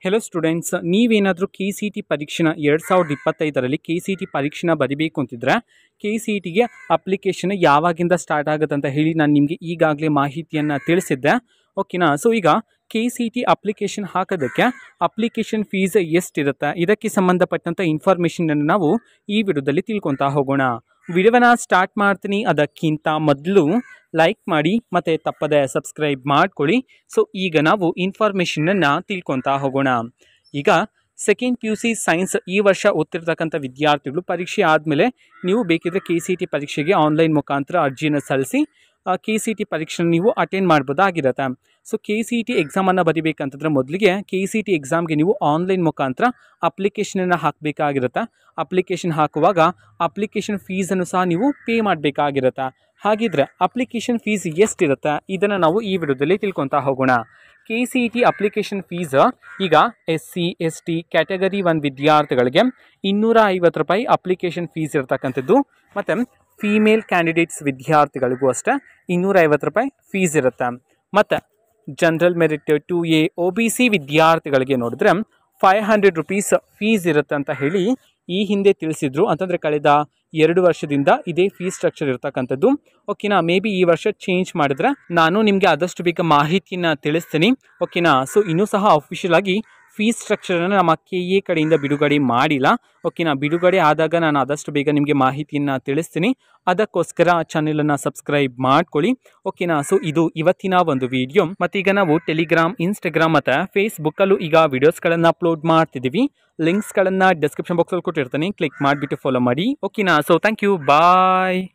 Hello students, ನೀವೇನಾದರೂ K C T ಪರೀಕ್ಷೆನ 2025ರಲ್ಲಿ ಕೆ ಸಿ ಟಿ ಪರೀಕ್ಷೆನ ಬರಿಬೇಕು ಅಂತಿದ್ರೆ ಕೆ ಸಿ ಟಿಗೆ ಅಪ್ಲಿಕೇಶನ್ ಯಾವಾಗಿಂದ ಸ್ಟಾರ್ಟ್ ಆಗುತ್ತೆ ಅಂತ ಹೇಳಿ ನಾನು ನಿಮಗೆ ಈಗಾಗಲೇ ಮಾಹಿತಿಯನ್ನು ತಿಳಿಸಿದ್ದೆ. ಓಕೆನಾ. ಸೊ ಈಗ ಕೆ ಸಿ ಟಿ ಅಪ್ಲಿಕೇಶನ್ ಹಾಕೋದಕ್ಕೆ ಅಪ್ಲಿಕೇಶನ್ ಫೀಸ್ ಎಷ್ಟಿರುತ್ತೆ, ಇದಕ್ಕೆ ಸಂಬಂಧಪಟ್ಟಂಥ ಇನ್ಫಾರ್ಮೇಷನನ್ನು ನಾವು ಈ ವಿಡಿಯೋದಲ್ಲಿ ತಿಳ್ಕೊತಾ ಹೋಗೋಣ. ವಿಡಿಯೋನ ಸ್ಟಾರ್ಟ್ ಮಾಡ್ತೀನಿ. ಅದಕ್ಕಿಂತ ಮೊದಲು ಲೈಕ್ ಮಾಡಿ ಮತ್ತು ತಪ್ಪದೆ ಸಬ್ಸ್ಕ್ರೈಬ್ ಮಾಡ್ಕೊಳ್ಳಿ. ಸೊ ಈಗ ನಾವು ಇನ್ಫಾರ್ಮೇಷನನ್ನು ತಿಳ್ಕೊತಾ ಹೋಗೋಣ. ಈಗ second P U C science ಈ ವರ್ಷ ಓದ್ತಿರ್ತಕ್ಕಂಥ ವಿದ್ಯಾರ್ಥಿಗಳು ಪರೀಕ್ಷೆ ಆದಮೇಲೆ ನೀವು ಬೇಕಿದ್ರೆ ಕೆ ಸಿ ಟಿ ಪರೀಕ್ಷೆಗೆ ಆನ್ಲೈನ್ ಮುಖಾಂತರ ಅರ್ಜಿಯನ್ನು ಸಲ್ಲಿಸಿ ಕೆ ಸಿ ಟಿ ಪರೀಕ್ಷೆನ ನೀವು ಅಟೆಂಡ್ ಮಾಡ್ಬೋದಾಗಿರುತ್ತೆ. ಸೊ ಕೆ ಸಿ ಟಿ ಎಕ್ಸಾಮನ್ನು ಬರಿಬೇಕಂತಂದ್ರೆ ಮೊದಲಿಗೆ ಕೆ ಸಿ ಟಿ ಎಕ್ಸಾಮ್ಗೆ ನೀವು ಆನ್ಲೈನ್ ಮುಖಾಂತರ ಅಪ್ಲಿಕೇಶನನ್ನು ಹಾಕಬೇಕಾಗಿರುತ್ತೆ. ಅಪ್ಲಿಕೇಶನ್ ಹಾಕುವಾಗ ಅಪ್ಲಿಕೇಶನ್ ಫೀಸನ್ನು ಸಹ ನೀವು ಪೇ ಮಾಡಬೇಕಾಗಿರುತ್ತೆ. ಹಾಗಿದ್ರೆ ಅಪ್ಲಿಕೇಶನ್ ಫೀಸ್ ಎಷ್ಟಿರುತ್ತೆ ಇದನ್ನು ನಾವು ಈ ವಿಡಿಯೋದಲ್ಲಿ ತಿಳ್ಕೊತಾ ಹೋಗೋಣ. K C T application fees ಈಗ SC ST ಕ್ಯಾಟಗರಿ 1 ವಿದ್ಯಾರ್ಥಿಗಳಿಗೆ 250 ರೂಪಾಯಿ ಅಪ್ಲಿಕೇಶನ್ ಫೀಸ್ ಇರತಕ್ಕಂಥದ್ದು. ಮತ್ತು ಫೀಮೇಲ್ ಕ್ಯಾಂಡಿಡೇಟ್ಸ್ ವಿದ್ಯಾರ್ಥಿಗಳಿಗೂ ಅಷ್ಟೇ 250 ರೂಪಾಯಿ ಫೀಸ್ ಇರುತ್ತೆ. ಮತ್ತು ಜನರಲ್ ಮೆರಿಟ್ 2A OBC ವಿದ್ಯಾರ್ಥಿಗಳಿಗೆ ನೋಡಿದ್ರೆ 500 ರುಪೀಸ್ ಫೀಸ್ ಇರುತ್ತೆ ಅಂತ ಹೇಳಿ ಈ ಹಿಂದೆ ತಿಳಿಸಿದ್ರು. ಅಂತಂದರೆ ಕಳೆದ 2 ವರ್ಷದಿಂದ ಇದೇ ಫೀಸ್ ಸ್ಟ್ರಕ್ಚರ್ ಇರ್ತಕ್ಕಂಥದ್ದು. ಓಕೆನಾ. ಮೇ ಬಿ ಈ ವರ್ಷ ಚೇಂಜ್ ಮಾಡಿದ್ರೆ ನಾನು ನಿಮಗೆ ಆದಷ್ಟು ಬೇಗ ಮಾಹಿತಿಯನ್ನು ತಿಳಿಸ್ತೀನಿ. ಓಕೆನಾ. ಸೊ ಇನ್ನೂ ಸಹ ಅಫಿಷಿಯಲ್ ಆಗಿ ಫೀಸ್ ಸ್ಟ್ರಕ್ಚರನ್ನು ನಮ್ಮ KA ಕಡೆಯಿಂದ ಬಿಡುಗಡೆ ಮಾಡಿಲ್ಲ. ಓಕೆನಾ. ಬಿಡುಗಡೆ ಆದಾಗ ನಾನು ಆದಷ್ಟು ಬೇಗ ನಿಮಗೆ ಮಾಹಿತಿಯನ್ನು ತಿಳಿಸ್ತೀನಿ. ಅದಕ್ಕೋಸ್ಕರ ಚಾನೆಲನ್ನು ಸಬ್ಸ್ಕ್ರೈಬ್ ಮಾಡ್ಕೊಳ್ಳಿ. ಓಕೆನಾ. ಸೊ ಇದು ಇವತ್ತಿನ ಒಂದು ವಿಡಿಯೋ. ಮತ್ತೀಗ ನಾವು ಟೆಲಿಗ್ರಾಮ್, ಇನ್ಸ್ಟಾಗ್ರಾಮ್ ಮತ್ತು ಫೇಸ್ಬುಕ್ಕಲ್ಲೂ ಈಗ ವಿಡಿಯೋಸ್ಗಳನ್ನು ಅಪ್ಲೋಡ್ ಮಾಡ್ತಿದ್ದೀವಿ. ಲಿಂಕ್ಸ್ಗಳನ್ನು ಡಿಸ್ಕ್ರಿಪ್ಷನ್ ಬಾಕ್ಸಲ್ಲಿ ಕೊಟ್ಟಿರ್ತೀನಿ. ಕ್ಲಿಕ್ ಮಾಡಿಬಿಟ್ಟು ಫಾಲೋ ಮಾಡಿ. ಓಕೆನಾ. So thank you, bye.